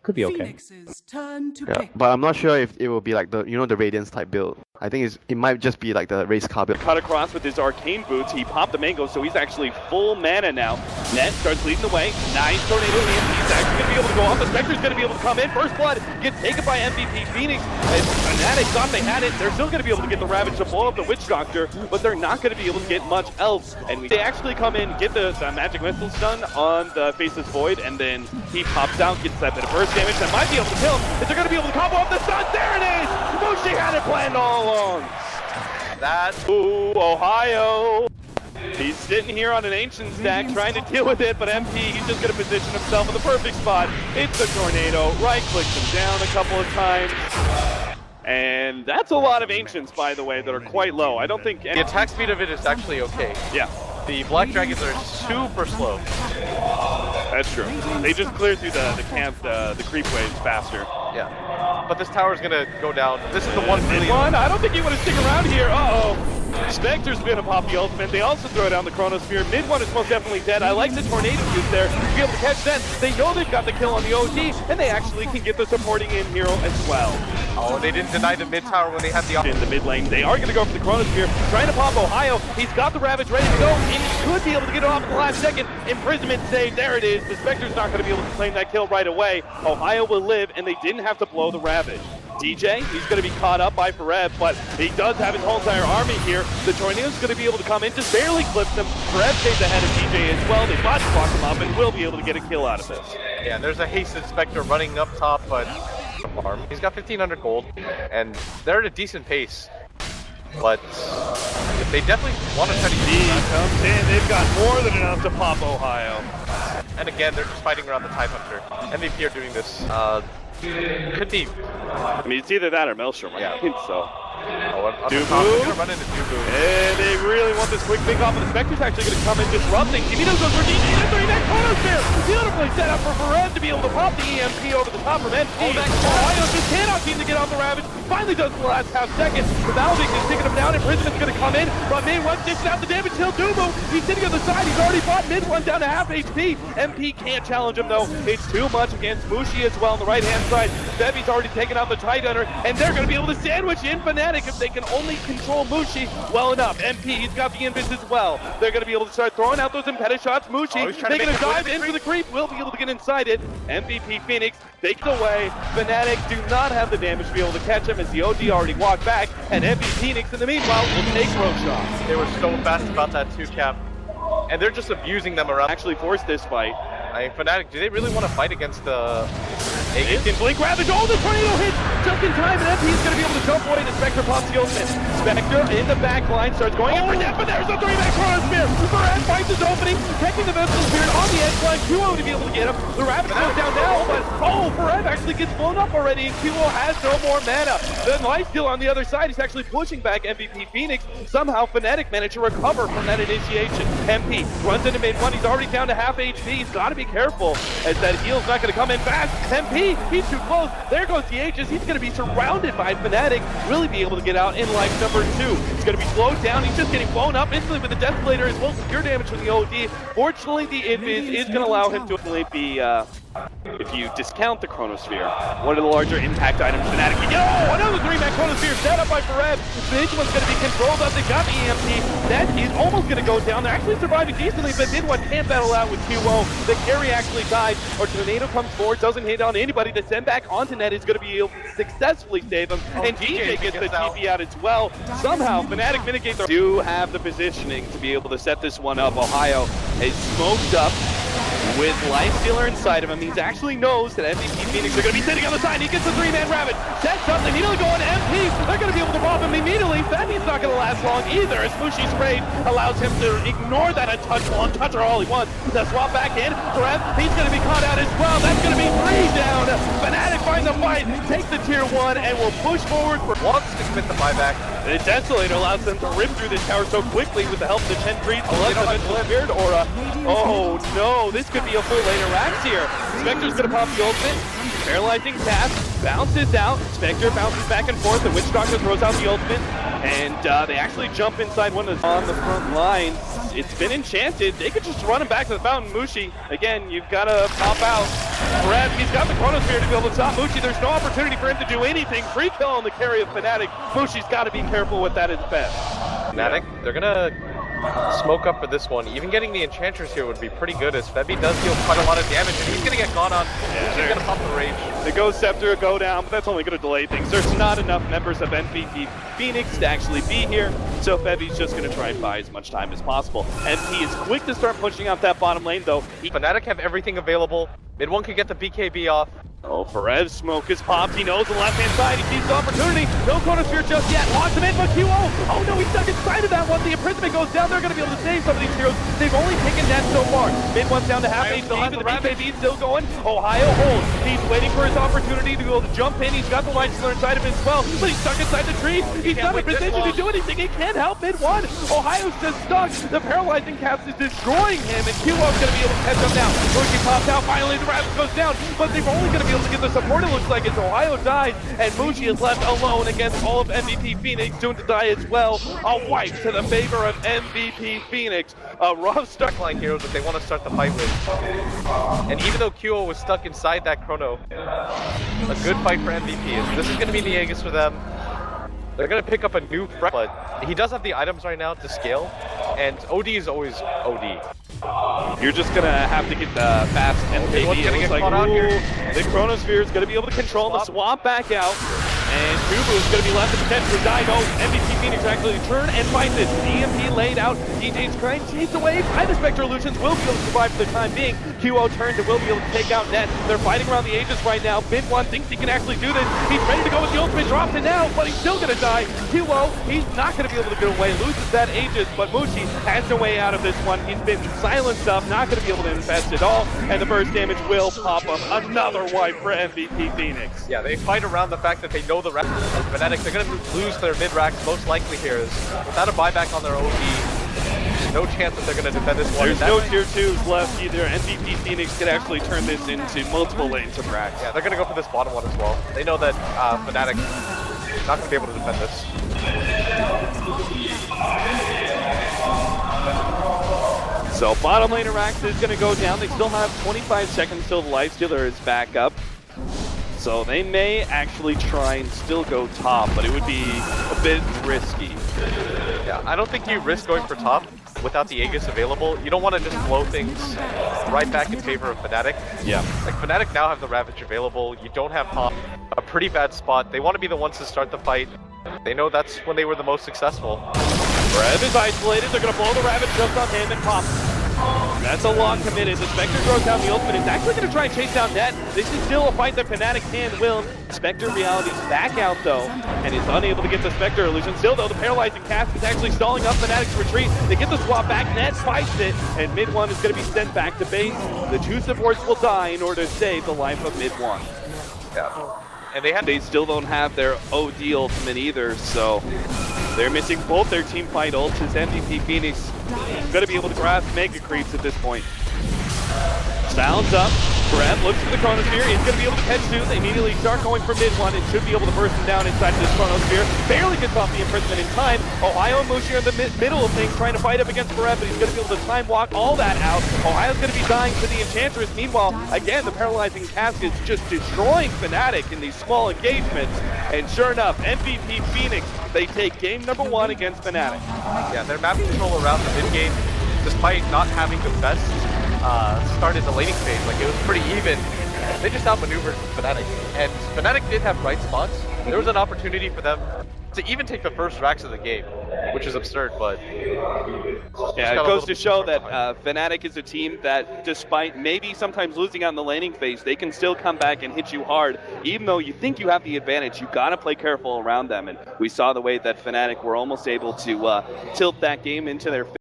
Could be okay. Phoenix's turn to Yeah, pick. but I'm not sure if it will be like the the Radiance type build. I think it might just be like the race car build. Cut across with his arcane boots. He popped the mango, so he's actually full mana now. Net starts leading the way. Nice tornado in. He's actually going to be able to go off. The Spectre's going to be able to come in. First blood gets taken by MVP Phoenix. And Fnatic thought they had it. They're still going to be able to get the Ravage to blow up the Witch Doctor, but they're not going to be able to get much else. And they actually come in, get the magic missile stun on the Faceless Void, and then he pops out, gets that bit of burst damage that might be able to kill him. Is they're going to be able to combo off the stun? There it is! Mushi had it planned all along. Ooh, Ohaiyo. He's sitting here on an ancient stack trying to deal with it, but MP, he's just going to position himself in the perfect spot. It's the tornado, right-clicks him down a couple of times. And that's a lot of ancients, by the way, that are quite low. I don't think... The attack speed of it is actually okay. Yeah. The Black Dragons are super slow. That's true. They just clear through the camp, the creep waves faster. Yeah. But this tower's gonna go down. This is the one really... I don't think you want to stick around here. Uh-oh. Spectre's gonna pop the ultimate. They also throw down the Chronosphere. Mid one is most definitely dead. I like the tornado use there to be able to catch that. They know they've got the kill on the OG, and they actually can get the supporting in hero as well. Oh, they didn't deny the mid tower when they had the... In the mid lane, they are gonna go for the Chronosphere, trying to pop Ohaiyo. He's got the Ravage ready to go, and he could be able to get it off at the last second. Imprisonment save, there it is. The Spectre's not gonna be able to claim that kill right away. Ohaiyo will live, and they didn't have to blow the Ravage. DJ, he's going to be caught up by Forev, but he does have his whole entire army here. The Tornado's going to be able to come in, just barely clips him. Forev stays ahead of DJ as well. They bot block him up and will be able to get a kill out of this. Yeah, there's a hasted Spectre running up top, but he's got 1,500 gold, and they're at a decent pace. But they definitely want to try to use that. Comes in, they've got more than enough to pop Ohaiyo. And again, they're just fighting around the Tidehunter. MVP are doing this. Could be. I mean, it's either that or Maelstrom, I think so. Dubu. Gonna run into Dubu. And they really want this quick pick off, and the Spectre's actually going to come in disrupting. Kimino goes for DJ, and 3-back Chronosphere. Beautifully set up for Forev to be able to pop the EMP over the top of MP. Ohaiyo just cannot seem to get off the Ravage. Finally does the last half second. The Valvik is taking him down, and Imprisonment's going to come in. But mid one dishing out the damage till Dubu. He's sitting on the side. He's already fought mid one down to half HP. MP can't challenge him, though. It's too much against Mushi as well on the right-hand side. Bevy's already taken out the Tidehunter, and they're going to be able to sandwich in Fnatic if they can only control Mushi well enough. MP, he's got the invis as well. They're going to be able to start throwing out those impediment shots. Mushi, taking a dive in for the creep, will be able to get inside it. MVP Phoenix takes it away. Fnatic do not have the damage to be able to catch him as the OG already walked back, and MVP Phoenix in the meanwhile will take Roshan. They were so fast about that 2-cap, and they're just abusing them around. Actually forced this fight. I mean, Fnatic, do they really want to fight against the Aegis? Can blink Ravage. Oh, the tornado hits just in time, and MP is going to be able to jump away, and Spectre pops the ultimate. Spectre in the back line starts going in for death, but there's a 3-back Chronosphere. Forev finds his opening, protecting the Vestal Spirit on the edge line. QO to be able to get him. The Ravage goes down now, but Forev actually gets blown up already, and QO has no more mana. The lifesteal on the other side is actually pushing back MVP Phoenix. Somehow Fnatic managed to recover from that initiation. MP runs into mid one. He's already down to half HP. He's got to be careful as that heal's not going to come in fast. MP, he's too close. There goes the Aegis. He's going to be surrounded by Fnatic. Really be able to get out in life number 2. He's going to be slowed down. He's just getting blown up instantly with the Desolator as well as pure damage from the OD. Fortunately, the invis is going to allow him to be, if you discount the Chronosphere, one of the larger impact items Fnatic. Another 3-man Chronosphere set up by Forev. This one's going to be controlled up. They got the EMP. That is almost going to go down. They're actually surviving decently, but mid one can't battle out with QO. The carry actually died. Or Tornado comes forward, doesn't hit on anybody. The send back onto net is going to be able to successfully save him. And DJ gets the TP out as well. Somehow, Fnatic mitigates. Do have the positioning to be able to set this one up. Ohaiyo is smoked up with Lifestealer inside of him. He actually knows that MVP Phoenix are going to be sitting on the side. He gets the 3-man Ravage. Sets up. They need to go on MP. They're going to be able to pop him immediately. That means not going to last long either, as Mushi sprayed allows him to ignore that untoucher all he wants. The swap back in. Forev, he's going to be caught out as well. That's going to be 3 down. Fnatic find the fight, takes the tier 1, and will push forward for wants to commit the buyback. The Desolator allows them to rip through this tower so quickly with the help of the 10 creeps. The Spirit Aura. Oh no, this could be a full later Rax here. Spectre's gonna pop the ultimate. Paralyzing cast, bounces out, Spectre bounces back and forth, the Witch Doctor throws out the ultimate, and they actually jump inside one of the on the front lines. It's been enchanted. They could just run him back to the fountain. Mushi, again, you've got to pop out. Forev, he's got the Chronosphere to be able to stop Mushi. There's no opportunity for him to do anything. Free kill on the carry of Fnatic. Mushi's got to be careful with that at best. Fnatic, they're gonna smoke up for this one. Even getting the Enchantress here would be pretty good, as Febby does deal quite a lot of damage, and he's gonna get gone on. He's gonna pop the rage. The Ghost Scepter go down, but that's only gonna delay things. There's not enough members of MVP Phoenix to actually be here, so Febby's just gonna try and buy as much time as possible. MP is quick to start pushing out that bottom lane, though. Fnatic have everything available. Mid one could get the BKB off. Oh, Forev smoke is popped. He knows the left-hand side. He sees the opportunity. No Chronosphere just yet. Locks him in, but QO. Oh no, he's stuck inside of that one. The imprisonment goes down. They're going to be able to save some of these heroes. They've only taken that so far. Mid one's down to half HP, but the BKB still going. Ohaiyo holds. He's waiting for his opportunity to be able to jump in. He's got the light stealer inside of him as well, but he's stuck inside the tree. He's not in position to do anything. He can't help mid one. Ohio's just stuck. The paralyzing cast is destroying him, and QO's going to be able to catch up now. Mushi pops out. Finally, the Rabbit goes down, but they're only going to be able to get the support. It looks like as Ohaiyo dies, and Mushi is left alone against all of MVP Phoenix, soon to die as well. A wipe to the favor of MVP Phoenix. A rough start. Line heroes that they want to start the fight with. And even though QO was stuck inside that Chrono, a good fight for MVP. This is going to be the Aegis for them. They're going to pick up a new threat, but he does have the items right now to scale, and OD is always OD. You're just going to have to get the fast MKB. It looks like, the Chronosphere is going to be able to control the swap back out, and Kubu is going to be left to potentially die. No, MVP Phoenix actually turn and fight this. EMP laid out. DJ's crying, chased away by the Spectre Illusions. Will be able to survive for the time being. QO turns and will be able to take out Net. They're fighting around the Aegis right now. Mid one thinks he can actually do this. He's ready to go with the ultimate, drops it now, but he's still going to die. QO, he's not going to be able to get away, loses that Aegis, but Mushi has no way out of this one. He's been silenced up, not going to be able to infest at all, and the burst damage will pop up. Another wipe for MVP Phoenix. Yeah, they fight around the fact that they know the rest of Fnatic. They're going to lose their mid-racks most likely here. Without a buyback on their OP, there's no chance that they're going to defend this one. There's no tier 2s left either. MVP Phoenix could actually turn this into multiple lanes of racks. Yeah, they're going to go for this bottom one as well. They know that Fnatic not going to be able to defend this. So bottom lane Arax is going to go down. They still have 25 seconds till the Lifestealer is back up. So they may actually try and still go top, but it would be a bit risky. Yeah, I don't think you risk going for top without the Aegis available. You don't want to just blow things right back in favor of Fnatic. Yeah. Like, Fnatic now have the Ravage available. You don't have top. A pretty bad spot. They want to be the ones to start the fight. They know that's when they were the most successful. Rev is isolated. They're going to blow the Ravage just on him and pop. That's a long committed. The Spectre throws down the ultimate. It's actually going to try and chase down Net. This is still a fight that Fnatic can will. Spectre Reality's back out though, and is unable to get the Spectre illusion. Still though, the paralyzing cast is actually stalling up Fnatic's retreat. They get the swap back. Net fights it, and mid one is going to be sent back to base. The two supports will die in order to save the life of mid one. Yeah. And they still don't have their OD ultimate either, so they're missing both their team fight ults. As MVP Phoenix going to be able to grasp Mega Creeps at this point. Sounds up. Forev looks for the Chronosphere. He's going to be able to catch soon. They immediately start going for mid one and should be able to burst him down inside of this Chronosphere. Barely gets off the imprisonment in time. Ohaiyo and Mushi are in the middle of things trying to fight up against Forev, but he's going to be able to time walk all that out. Ohio's going to be dying to the Enchantress. Meanwhile, again, the paralyzing cast is just destroying Fnatic in these small engagements. And sure enough, MVP Phoenix, they take game number 1 against Fnatic. Yeah, their map control around the mid game, despite not having the best start in the laning phase, like it was pretty even. They just outmaneuvered Fnatic, and Fnatic did have bright spots. There was an opportunity for them to even take the first racks of the game, which is absurd, but yeah, it goes to show that Fnatic is a team that, despite maybe sometimes losing out in the laning phase, they can still come back and hit you hard. Even though you think you have the advantage, you gotta play careful around them, and we saw the way that Fnatic were almost able to tilt that game into their